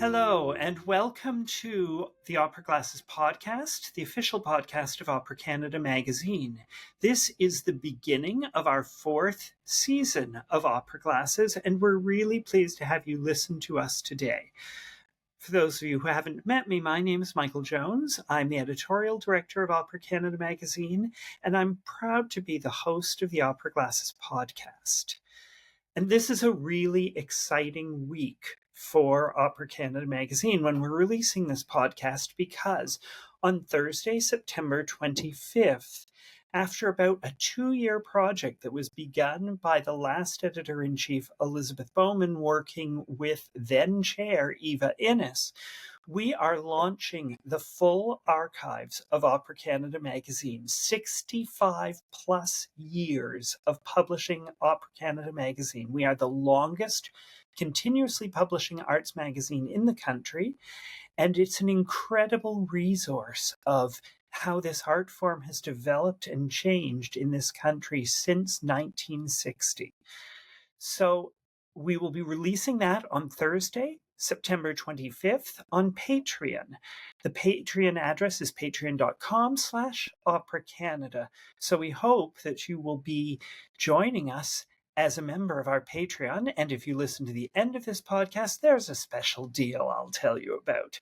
Hello, and welcome to the Opera Glasses podcast, the official podcast of Opera Canada magazine. This is the beginning of our fourth season of Opera Glasses, and we're really pleased to have you listen to us today. For those of you who haven't met me, my name is Michael Jones. I'm the editorial director of Opera Canada magazine, and I'm proud to be the host of the Opera Glasses podcast. And this is a really exciting week for Opera Canada magazine when we're releasing this podcast, because on Thursday, September 25th, after about a 2-year project that was begun by the last editor-in-chief, Elizabeth Bowman, working with then-chair Eva Innes, we are launching the full archives of Opera Canada magazine, 65 plus years of publishing Opera Canada magazine. We are the longest continuously publishing arts magazine in the country, and it's an incredible resource of how this art form has developed and changed in this country since 1960. So we will be releasing that on Thursday, September 25th on Patreon. The Patreon address is patreon.com/Opera Canada. So we hope that you will be joining us as a member of our Patreon. And if you listen to the end of this podcast, there's a special deal I'll tell you about.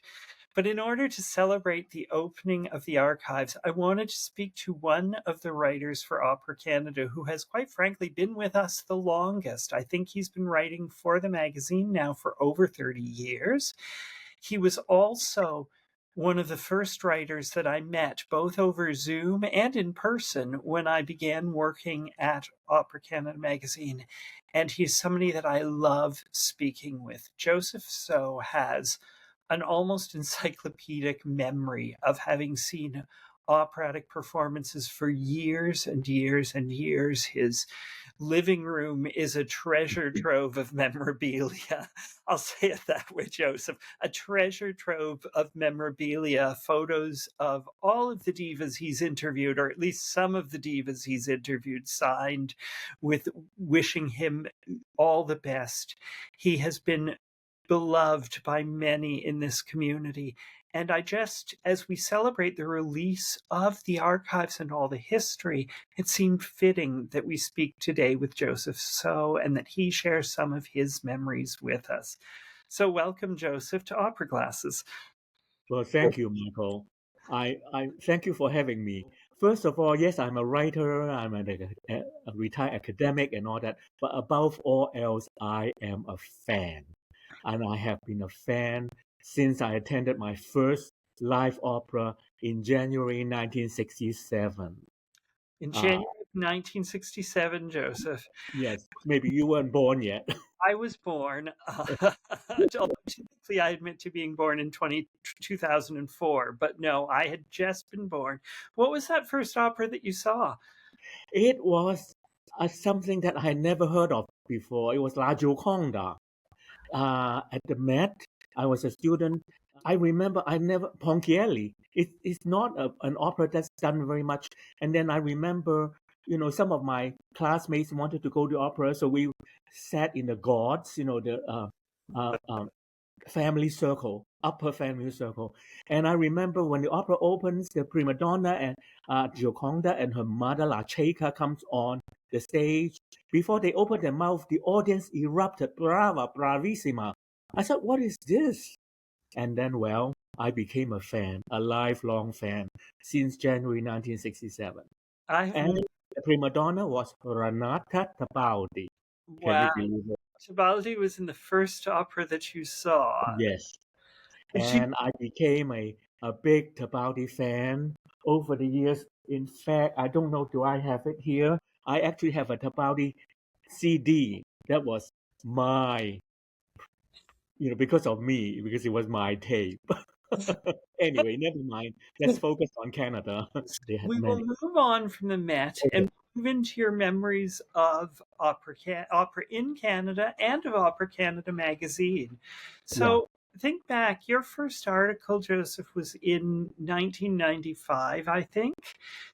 But in order to celebrate the opening of the archives, I wanted to speak to one of the writers for Opera Canada who has, quite frankly, been with us the longest. I think he's been writing for the magazine now for over 30 years. He was also one of the first writers that I met, both over Zoom and in person, when I began working at Opera Canada magazine. And he's somebody that I love speaking with. Joseph So has an almost encyclopedic memory of having seen operatic performances for years and years and years. His living room is a treasure trove of memorabilia. I'll say it that way, Joseph. A treasure trove of memorabilia, photos of all of the divas he's interviewed, or at least some of the divas he's interviewed, signed with wishing him all the best. He has been beloved by many in this community. And I just, as we celebrate the release of the archives and all the history, it seemed fitting that we speak today with Joseph So and that he shares some of his memories with us. So welcome, Joseph, to Opera Glasses. Well, thank you, Michael. I thank you for having me. First of all, yes, I'm a writer, I'm a retired academic and all that, but above all else, I am a fan. And I have been a fan since I attended my first live opera in January 1967. In January of 1967, Joseph. Yes, maybe you weren't born yet. I was born, typically I admit to being born in 2004, but no, I had just been born. What was that first opera that you saw? It was something that I had never heard of before. It was La Gioconda. At the Met, I was a student. I remember Ponchielli. It's not an opera that's done very much. And then I remember, some of my classmates wanted to go to opera, so we sat in the gods, the family circle, upper family circle. And I remember when the opera opens, the prima donna and Gioconda and her mother La Cieca comes on the stage. Before they opened their mouth, the audience erupted, brava, bravissima. I said, what is this? And then, well, I became a fan, a lifelong fan, since January 1967. And the prima donna was Renata Tabaldi. Can you Wow. believe it? Tabaldi was in the first opera that you saw. Yes. And I became a big Tabaldi fan over the years. In fact, I don't know, do I have it here? I actually have a Tabaldi CD. That was my, because of me, because it was my tape. Anyway, never mind. Let's focus on Canada. They had We will many. move on from the Met and move into your memories of opera in Canada and of Opera Canada magazine. So think back, your first article, Joseph, was in 1995, I think.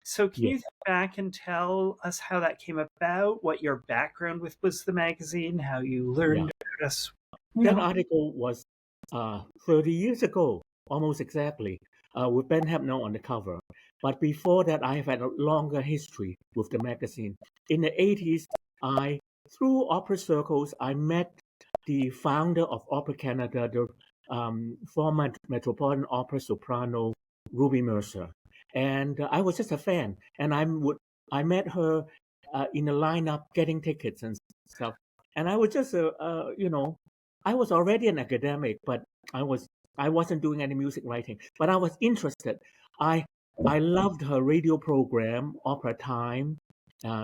So can you think back and tell us how that came about, what your background with was the magazine, how you learned about us? That article was 30 years ago, almost exactly, with Ben Hepner on the cover. But before that, I have had a longer history with the magazine. In the 80s, I, through opera circles, I met the founder of Opera Canada, the former Metropolitan Opera soprano, Ruby Mercer. And I was just a fan. And I met her in the lineup getting tickets and stuff. And I was just, I was already an academic, but I was I wasn't doing any music writing, but I was interested. I I loved her radio program, Opera Time.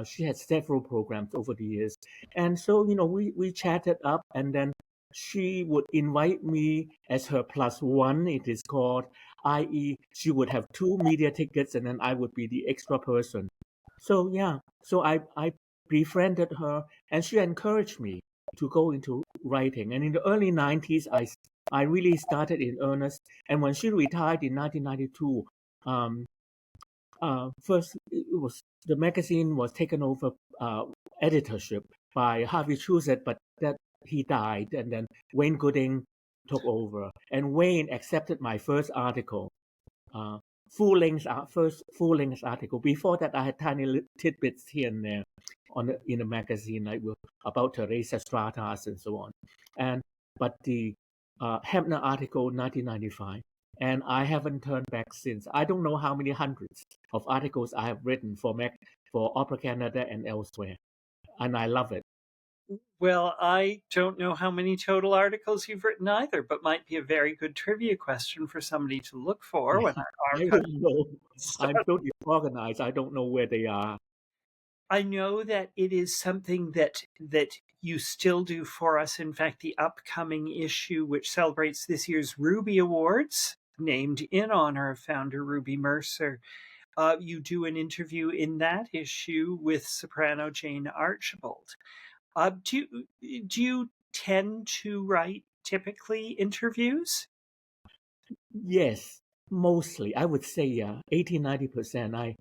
She had several programs over the years, and so we chatted up, and then she would invite me as her plus one. It is called, i.e., she would have two media tickets, and then I would be the extra person. So yeah, so I befriended her, and she encouraged me to go into writing. And in the early 90s, I really started in earnest. And when she retired in 1992, um, first it was the magazine was taken over editorship by Harvey Chusett, but that he died, and then Wayne Gooding took over. And Wayne accepted my first article, uh, first full length article. Before that, I had tiny tidbits here and there in the magazine, like about Teresa Stratas and so on. And but the Hebner article, 1995, and I haven't turned back since. I don't know how many hundreds of articles I have written for Opera Canada and elsewhere, and I love it. Well, I don't know how many total articles you've written either, but might be a very good trivia question for somebody to look for when our I archive don't know. I'm starts. so disorganized. I don't know where they are. I know that it is something that you still do for us. In fact, the upcoming issue, which celebrates this year's Ruby Awards, named in honor of founder Ruby Mercer, you do an interview in that issue with soprano Jane Archibald. Do you tend to write typically interviews? Yes, mostly. I would say 80, 90%.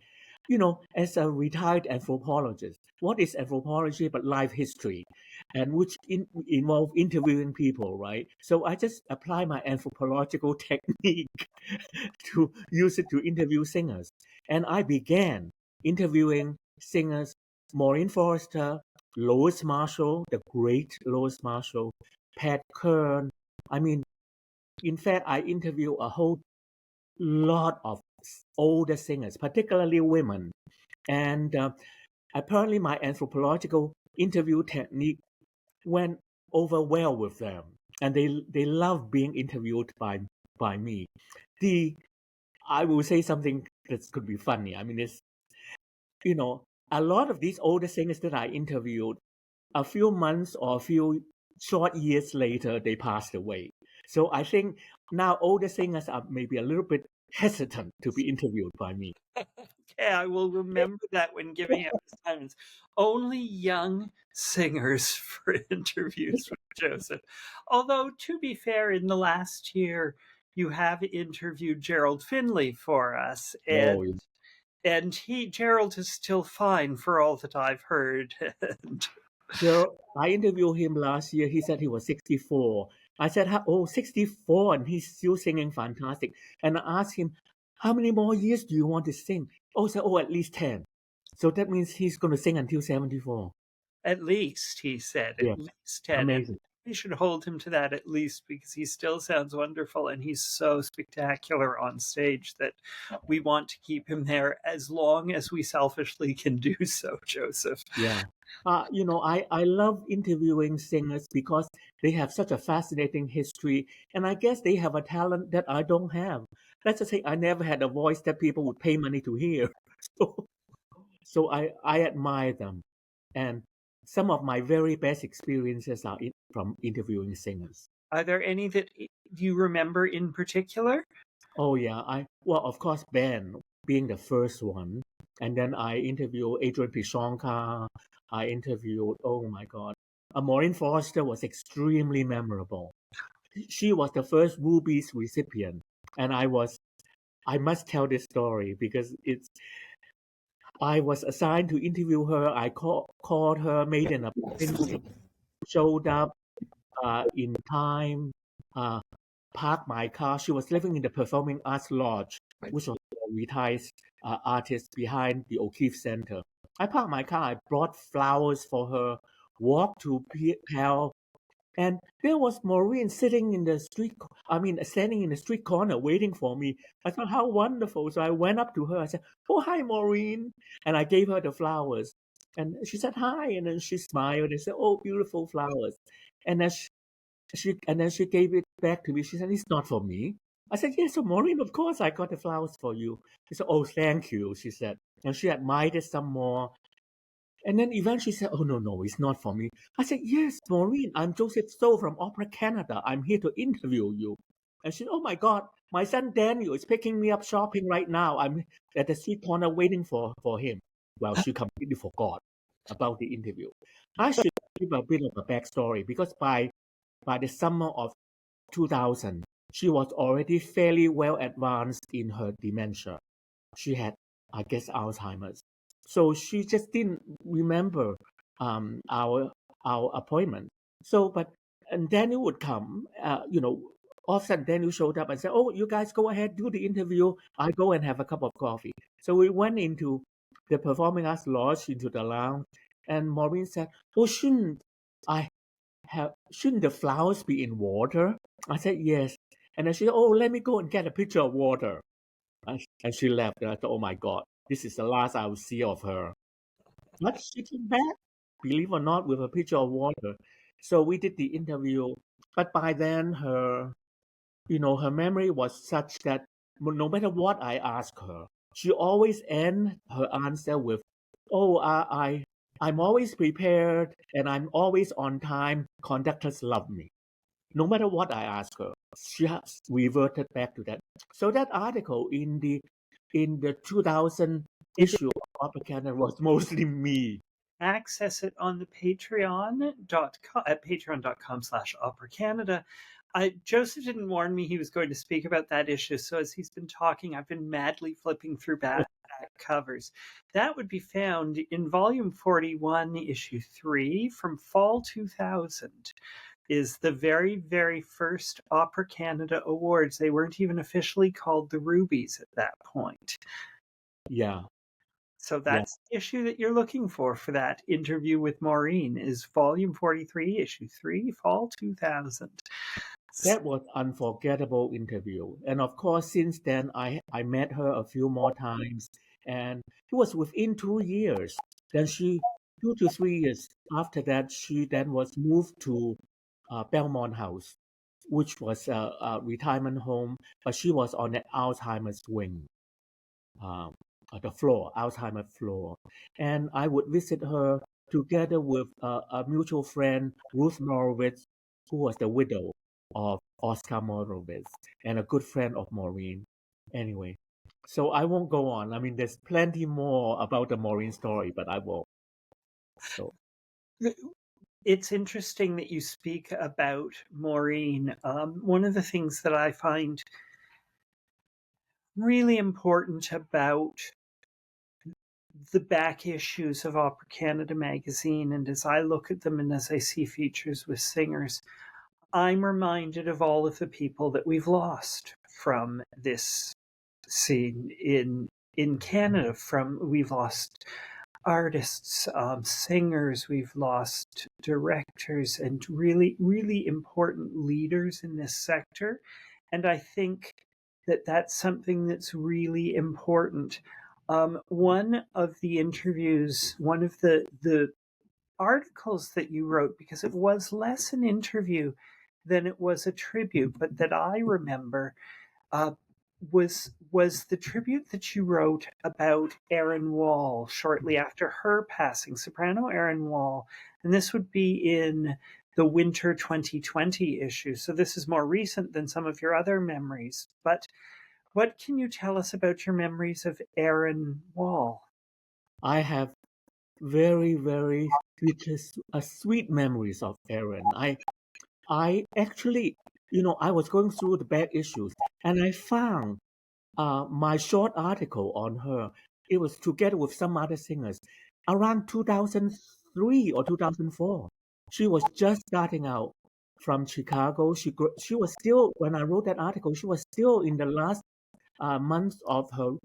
As a retired anthropologist, what is anthropology but life history, and which involve interviewing people, right? So I just apply my anthropological technique to use it to interview singers. And I began interviewing singers, Maureen Forrester, Lois Marshall, the great Lois Marshall, Pat Kern. I mean, in fact, I interview a whole lot of older singers, particularly women. And apparently, my anthropological interview technique went over well with them, and they love being interviewed by me. The I will say something that could be funny. I mean, it's a lot of these older singers that I interviewed, a few months or a few short years later, they passed away. So I think now older singers are maybe a little bit hesitant to be interviewed by me. Okay, I will remember that when giving out assignments. Only young singers for interviews with Joseph. Although, to be fair, in the last year, you have interviewed Gerald Finley for us, Oh, and Gerald is still fine for all that I've heard. And Gerald, I interviewed him last year. He said he was 64. I said, oh, 64, and he's still singing fantastic. And I asked him, how many more years do you want to sing? Oh, he said, oh, at least 10. So that means he's going to sing until 74. at least, he said, at Yeah, least 10. And amazing. we should hold him to that at least, because he still sounds wonderful and he's so spectacular on stage that we want to keep him there as long as we selfishly can do so, Joseph. Yeah. I love interviewing singers because they have such a fascinating history, and I guess they have a talent that I don't have. Let's just say I never had a voice that people would pay money to hear. So, so I admire them. And some of my very best experiences are from interviewing singers. Are there any that you remember in particular? Oh yeah, well of course Ben being the first one, and then I interviewed Adrian Pishonka. I interviewed, oh my God, Maureen Foster was extremely memorable. She was the first Ruby's recipient, and I must tell this story because I was assigned to interview her. I called her, made an appointment, showed up in time. Uh, parked my car. She was living in the Performing Arts Lodge, which was a retired artist behind the O'Keeffe Center. I parked my car. I brought flowers for her, walked to Pell, and there was Maureen sitting in the street, standing in the street corner waiting for me. I thought, how wonderful. So I went up to her. I said, oh, hi, Maureen. And I gave her the flowers. And she said, hi. And then she smiled and said, oh, beautiful flowers. And then she gave it back to me. She said, it's not for me. I said, yes, so Maureen, of course I got the flowers for you. She said, oh, thank you, she said. And she admired it some more. And then eventually said, oh, no, it's not for me. I said, yes, Maureen, I'm Joseph So from Opera Canada. I'm here to interview you. And she said, oh my God, my son Daniel is picking me up shopping right now. I'm at the street corner waiting for him. Well, she completely forgot about the interview. I should give a bit of a backstory because by the summer of 2000, she was already fairly well advanced in her dementia. She had, I guess, Alzheimer's. So she just didn't remember our appointment. So, and Daniel would come, all of a sudden Daniel showed up and said, oh, you guys go ahead, do the interview. I go and have a cup of coffee. So we went into the Performing Arts Lodge, into the lounge, and Maureen said, oh, shouldn't the flowers be in water? I said, yes. And then she said, oh, let me go and get a pitcher of water. And she left. And I thought, oh my God, this is the last I will see of her. But she came back, believe or not, with a pitcher of water. So we did the interview. But by then, her memory was such that no matter what I asked her, she always end her answer with, oh, I'm always prepared and I'm always on time. Conductors love me. No matter what I ask her, she has reverted back to that. So that article in the 2000 issue of Opera Canada was mostly me. Access it on the patreon.com at patreon.com/Opera Canada. Joseph didn't warn me he was going to speak about that issue, so as he's been talking, I've been madly flipping through back covers. That would be found in volume 41, issue 3 from fall 2000. Is the very, very first Opera Canada Awards. They weren't even officially called the Rubies at that point. Yeah. So that's the issue that you're looking for that interview with Maureen is volume 43, issue 3, fall 2000. That was unforgettable interview. And of course, since then, I met her a few more times. And it was within 2 years. Then 2 to 3 years after that, she then was moved to Belmont House, which was a retirement home, but she was on the Alzheimer's wing, the floor, Alzheimer's floor. And I would visit her together with a mutual friend, Ruth Morowitz, who was the widow of Oscar Morowitz and a good friend of Maureen. Anyway, so I won't go on. I mean, there's plenty more about the Maureen story, but I won't. So. It's interesting that you speak about Maureen. One of the things that I find really important about the back issues of Opera Canada magazine, and as I look at them and as I see features with singers, I'm reminded of all of the people that we've lost from this scene in Canada. We've lost artists, singers, we've lost directors, and really, really important leaders in this sector. And I think that that's something that's really important. One of the interviews, one of the articles that you wrote, because it was less an interview than it was a tribute, but that I remember, was the tribute that you wrote about Erin Wall shortly after her passing, soprano Erin Wall, and this would be in the winter 2020 issue. So this is more recent than some of your other memories. But what can you tell us about your memories of Erin Wall? I have very, very sweet memories of Erin. I actually, I was going through the back issues and I found my short article on her. It was together with some other singers around 2003 or 2004. She was just starting out. from Chicago. She was still, when I wrote that article, she was still in the last months of her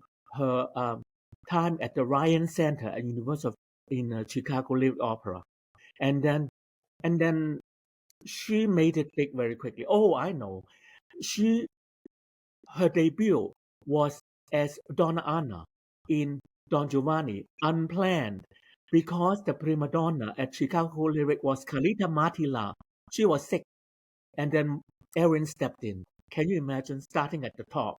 time at the Ryan Center at University of in Chicago Lyric Opera, and then she made it big very quickly. Oh, I know. She Her debut was as Donna Anna in Don Giovanni, unplanned, because the prima donna at Chicago Lyric was Carlita Martila. She was sick, and then Erin stepped in. Can you imagine starting at the top?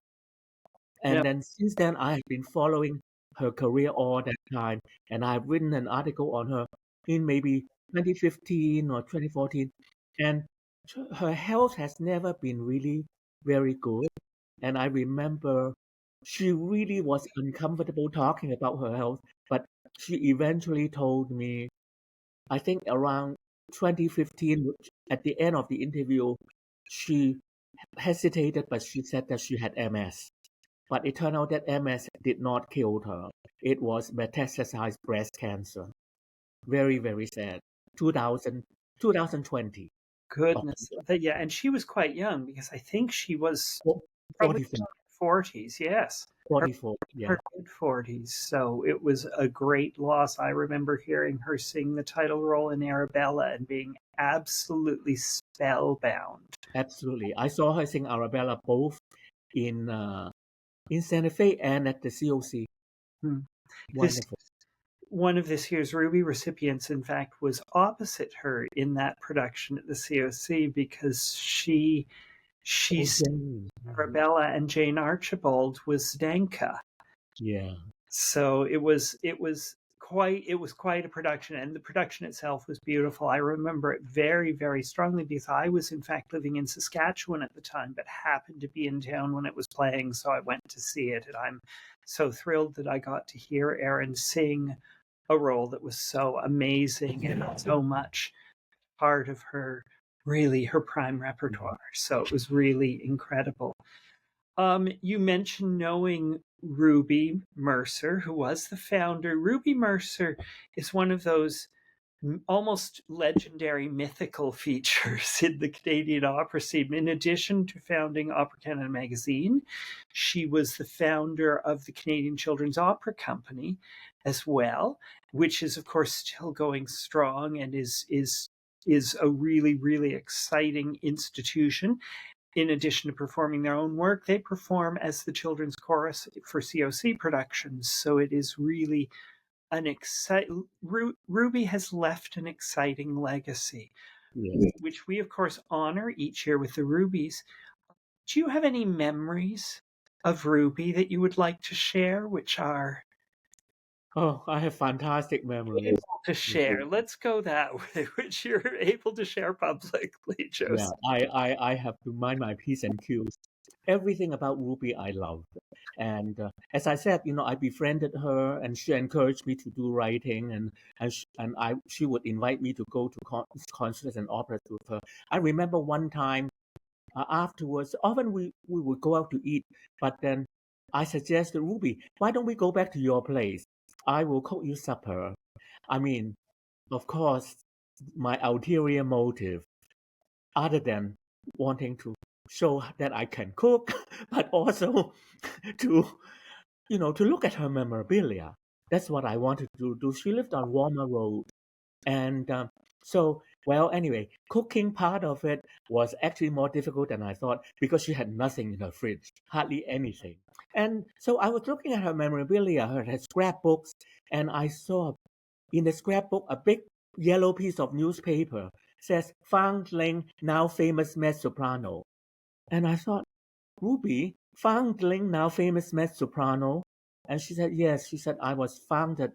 Yeah. And then since then, I have been following her career all that time, and I've written an article on her in maybe 2015 or 2014. And her health has never been really very good. And I remember she really was uncomfortable talking about her health, but she eventually told me, I think around 2015, at the end of the interview, she hesitated, but she said that she had MS. But it turned out that MS did not kill her. It was metastasized breast cancer. Very, very sad. 2000, 2020. Goodness. Yeah, and she was quite young because I think she was probably 44, 40s. Yes. Her 44, yeah. her mid-40s. So it was a great loss. I remember hearing her sing the title role in Arabella and being absolutely spellbound. Absolutely. I saw her sing Arabella both in Santa Fe and at the COC. Hmm. This Wonderful. one of this year's Ruby recipients, in fact, was opposite her in that production at the COC because Oh, she's Jane. Arabella and Jane Archibald was Zdenka. Yeah. So it was quite a production, and the production itself was beautiful. I remember it very, very strongly because I was in fact living in Saskatchewan at the time, but happened to be in town when it was playing, so I went to see it, and I'm so thrilled that I got to hear Erin sing a role that was so amazing and so much part of her prime repertoire. So it was really incredible. You mentioned knowing Ruby Mercer, who was the founder. Ruby Mercer is one of those almost legendary mythical features in the Canadian opera scene. In addition to founding Opera Canada magazine, she was the founder of the Canadian Children's Opera Company as well, which is of course still going strong and is a really, really exciting institution. In addition to performing their own work, they perform as the children's chorus for COC productions. So it is really an exciting. Ruby has left an exciting legacy, Yes. which we of course honor each year with the Rubies. Do you have any memories of Ruby that you would like to share, which are Oh, I have fantastic memories. able to share? Let's go that way, which you're able to share publicly, Yeah, Joseph. I have to mind my P's and Q's. Everything about Ruby I loved. And as I said, I befriended her, and she encouraged me to do writing, and she would invite me to go to concerts and operas with her. I remember one time afterwards, often we would go out to eat, but then I suggested, Ruby, why don't we go back to your place? I will cook you supper. I mean, of course, my ulterior motive, other than wanting to show that I can cook, but also to, to look at her memorabilia. That's what I wanted to do. She lived on Walmer Road. And well, anyway, cooking part of it was actually more difficult than I thought because she had nothing in her fridge, hardly anything. And so I was looking at her memorabilia, her scrapbooks, and I saw in the scrapbook a big yellow piece of newspaper says Foundling, now famous mezzo-soprano. And I thought, Ruby, Foundling, now famous mezzo-soprano? And she said, yes. She said, I was founded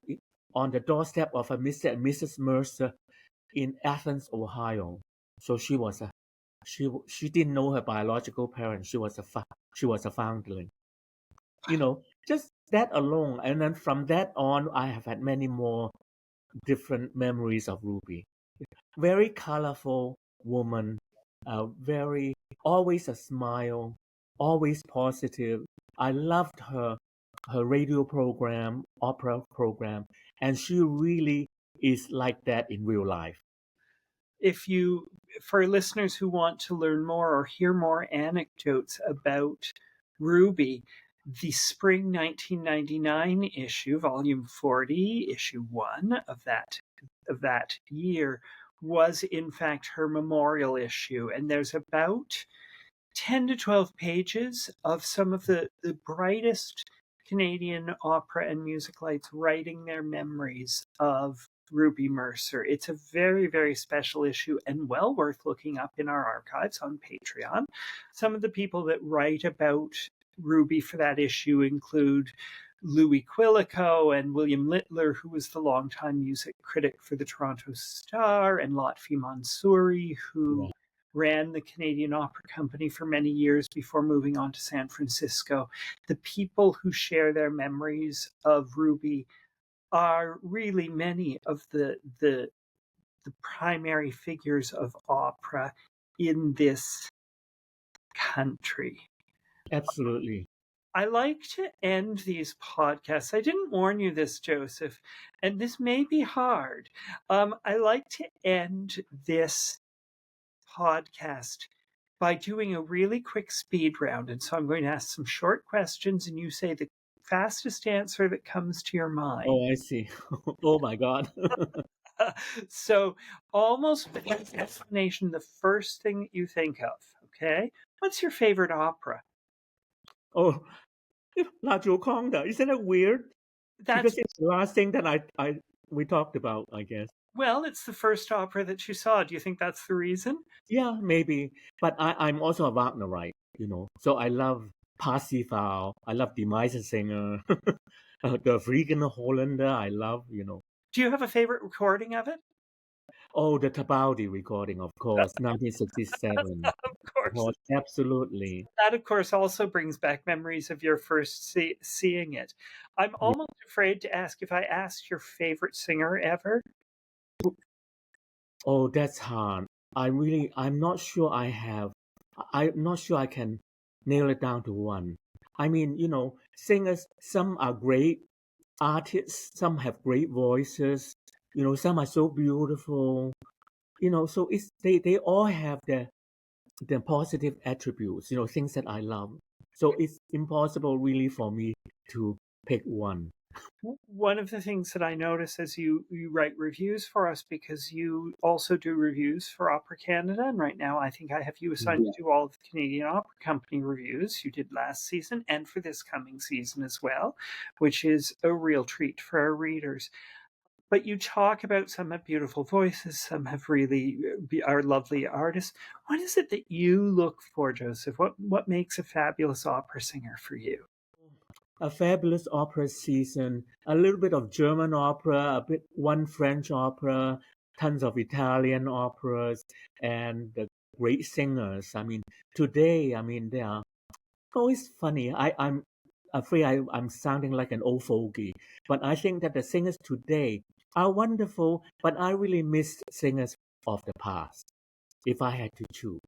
on the doorstep of a Mr. and Mrs. Mercer in Athens, Ohio. So she didn't know her biological parents. She was a foundling. Just that alone. And then from that on, I have had many more different memories of Ruby. Very colorful woman, very always a smile, always positive. I loved her radio program, opera program, and she really is like that in real life. for listeners who want to learn more or hear more anecdotes about Ruby, the spring 1999 issue, volume 40, issue 1 of that year was in fact her memorial issue, and there's about 10 to 12 pages of some of the brightest Canadian opera and music lights writing their memories of Ruby Mercer. It's a very, very special issue and well worth looking up in our archives on Patreon. Some of the people that write about Ruby for that issue include Louis Quilico and William Littler, who was the longtime music critic for the Toronto Star, and Lotfi Mansouri, who ran the Canadian Opera Company for many years before moving on to San Francisco. The people who share their memories of Ruby are really many of the primary figures of opera in this country. Absolutely. I like to end these podcasts. I didn't warn you this, Joseph, and this may be hard. I like to end this podcast by doing a really quick speed round. And so I'm going to ask some short questions, and you say the fastest answer that comes to your mind. Oh, I see. Oh my God. So almost without explanation, the first thing that you think of, okay? What's your favorite opera? Oh, La Gioconda. Isn't it weird? Because it's the last thing that we talked about, I guess. Well, it's the first opera that you saw. Do you think that's the reason? Yeah, maybe. But I'm also a Wagnerite, So I love Parsifal. I love Die Meistersinger. The Fliegende Holländer, I love, Do you have a favorite recording of it? Oh, the Tabaldi recording, of course, 1967. Of course. Absolutely. That, of course, also brings back memories of your first seeing it. I'm almost afraid to ask if I asked your favorite singer ever. Oh, that's hard. I'm not sure I'm not sure I can nail it down to one. I mean, singers, some are great artists, some have great voices, some are so beautiful, so they all have their positive attributes, things that I love. So it's impossible really for me to pick one. One of the things that I notice as you write reviews for us, because you also do reviews for Opera Canada, and right now I think I have you assigned to do all of the Canadian Opera Company reviews. You did last season and for this coming season as well, which is a real treat for our readers. But you talk about some have beautiful voices, some have really are lovely artists. What is it that you look for, Joseph? What makes a fabulous opera singer for you? A fabulous opera season, a little bit of German opera, one French opera, tons of Italian operas, and the great singers. I mean, today, they are. Oh, it's funny. I'm afraid I'm sounding like an old fogey, but I think that the singers today are wonderful, but I really miss singers of the past if I had to choose.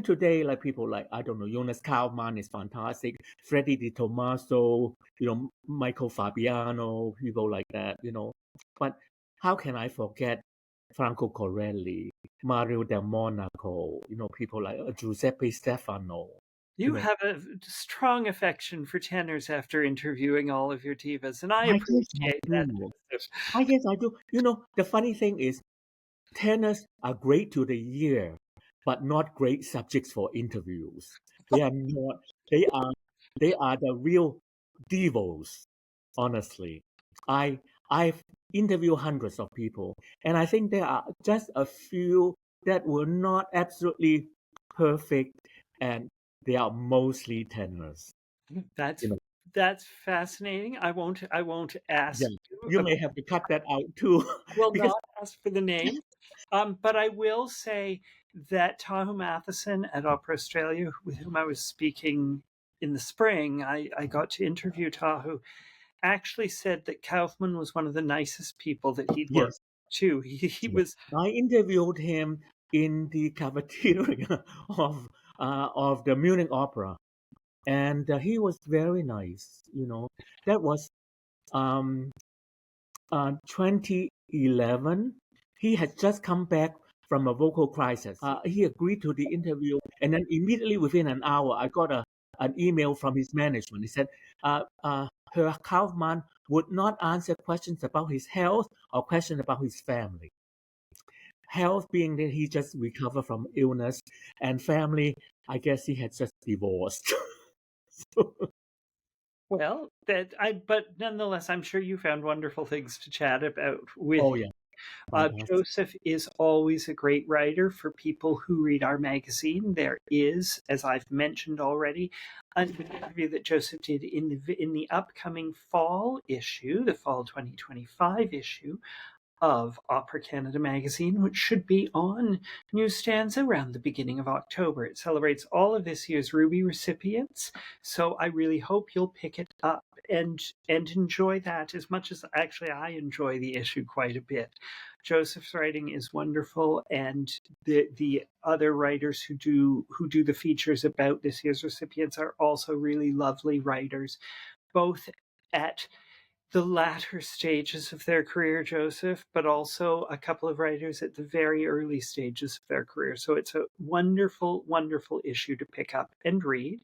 Today, like people like, I don't know, Jonas Kaufmann is fantastic, Freddie Di Tommaso, Michael Fabiano, people like that, But how can I forget Franco Corelli, Mario Del Monaco, people like Giuseppe Stefano. You have a strong affection for tenors after interviewing all of your divas, and I I guess I appreciate that. do. I guess I do. The funny thing is, tenors are great to the ear, but not great subjects for interviews. They are not. They are. They are the real divos. Honestly, I've interviewed hundreds of people, and I think there are just a few that were not absolutely perfect, and they are mostly tenors. That's fascinating. I won't ask you may have to cut that out too. Will because not ask for the name. But I will say that Tahu Matheson at Opera Australia, with whom I was speaking in the spring, I got to interview Tahu, actually said that Kaufman was one of the nicest people that he'd worked with. He was. I interviewed him in the cafeteria of the Munich Opera, and he was very nice. That was 2011. He had just come back from a vocal crisis. He agreed to the interview, and then immediately within an hour, I got an email from his management. He said, Herr Kaufmann would not answer questions about his health or questions about his family. Health being that he just recovered from illness, and family, I guess he had just divorced. Well, but nonetheless, I'm sure you found wonderful things to chat about with. Oh, yeah. Joseph is always a great writer for people who read our magazine. There is, as I've mentioned already, an interview that Joseph did in the upcoming fall issue, the fall 2025 issue of Opera Canada magazine, which should be on newsstands around the beginning of October. It celebrates all of this year's Ruby recipients, so I really hope you'll pick it up and enjoy that as much as actually I enjoy the issue quite a bit. Joseph's writing is wonderful, and the other writers who do the features about this year's recipients are also really lovely writers, both at the latter stages of their career, Joseph, but also a couple of writers at the very early stages of their career. So it's a wonderful, wonderful issue to pick up and read.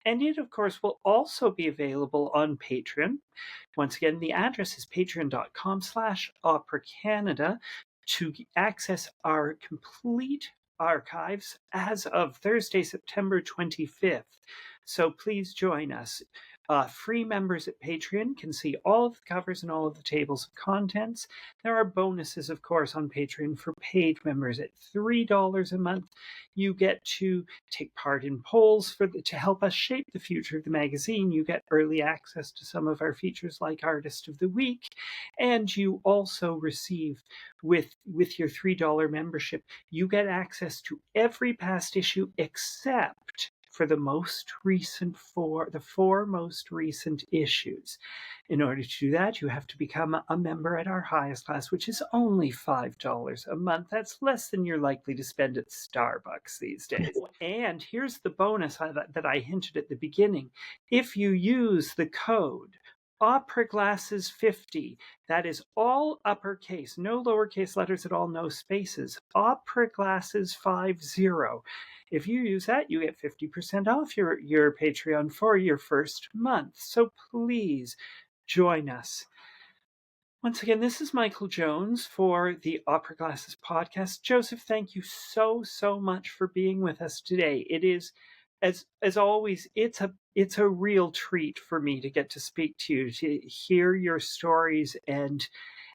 And it, of course, will also be available on Patreon. Once again, the address is patreon.com/operacanada to access our complete archives as of Thursday, September 25th. So please join us. Free members at Patreon can see all of the covers and all of the tables of contents. There are bonuses, of course, on Patreon for paid members. At $3 a month, you get to take part in polls to help us shape the future of the magazine. You get early access to some of our features like Artist of the Week, and you also receive, with your $3 membership, you get access to every past issue except for the four most recent issues. In order to do that, you have to become a member at our highest class, which is only $5 a month. That's less than you're likely to spend at Starbucks these days. And here's the bonus that I hinted at the beginning. If you use the code OperaGlasses50, that is all uppercase, no lowercase letters at all, no spaces, OperaGlasses50. If you use that, you get 50% off your Patreon for your first month. So please join us. Once again, this is Michael Jones for the Opera Glasses podcast. Joseph, thank you so, so much for being with us today. It is, as always, it's a real treat for me to get to speak to you, to hear your stories, and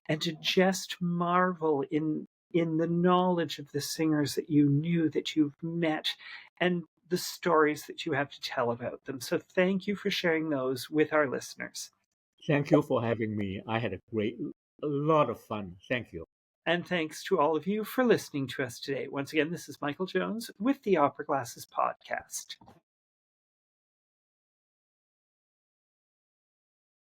to just marvel in the knowledge of the singers that you knew, that you've met, and the stories that you have to tell about them. So thank you for sharing those with our listeners. Thank you for having me. I had a lot of fun. Thank you. And thanks to all of you for listening to us today. Once again, this is Michael Jones with the Opera Glasses podcast.